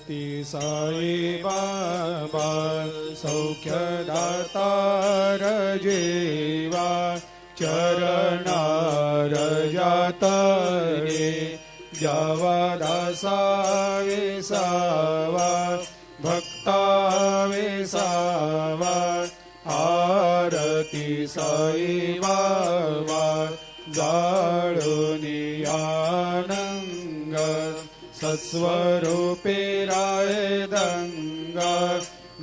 ती साई बाबा सौख्यदातार जीवा चरणार जातरे जावा दासा विसावा भक्ता विसावा आरती साई बाबा जाळूनी आनंग सस्वरूपे राय दंग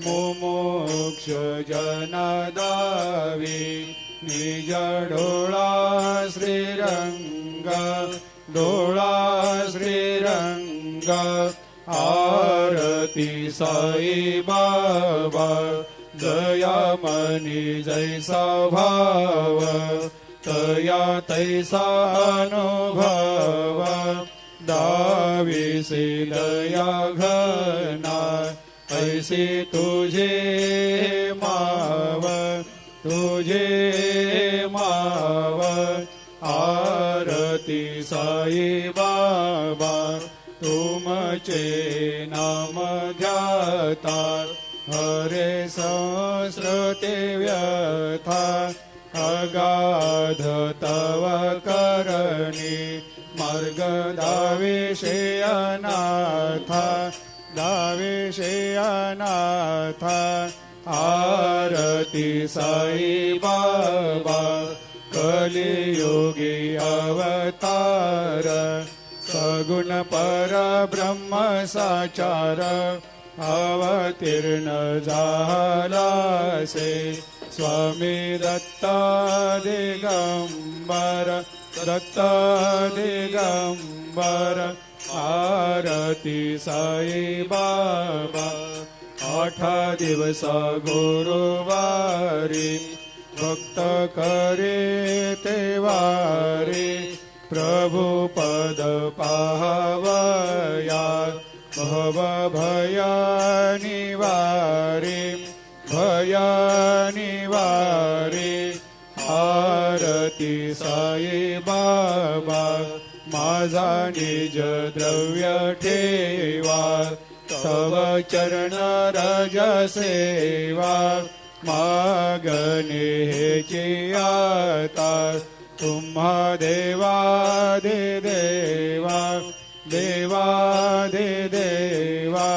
मुमुक्ष जनदावी निज डोळा श्रीरंग डोळा श्रीरंग आरती साई बाबा दयामनी जैसा भाव तया तैसा अनुभव दाविसे दया घना ऐसे तुझे माव तुझे माव आरती साई बाबा तुमचे नाम ध्याता हरे संस्कृते व्यथा अगाध तव करणी मार्ग दाविषे अनाथा दाविषे अनाथा आरती साई बाबा कलियुगी अवतार सगुण परब्रह्म साचार अवतीर्ण झालासे स्वामी दत्ता दिगंबर दत्ता दिगंबर आरती साई बाबा 8 दिवस गुरुवारी भक्त करे तेवारी प्रभु पद पाहवया भव भया निवारी भया निवारी आरती साई बाबा माझा निज द्रव्य ठेवा तव चरण रज सेवा मागणे हेची आता तुम्हा देवादि देवा देवादि देवा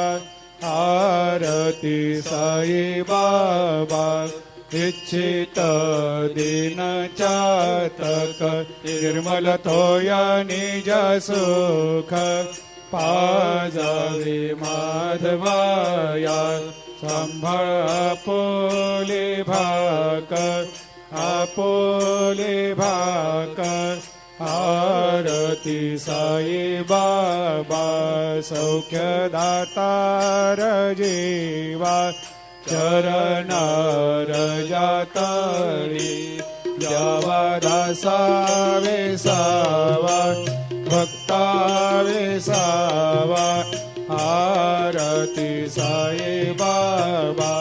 आरती साई बाबा इच्छित दिन चातक निर्मल तोया निज सुख पाजावे माधवाया सांभाळ आपोले भाकर आरती साई बाबा सौख्यदातार जीवा चरणार जातरी जावा दासा विसावा भक्ता विसावा आरती साई बाबा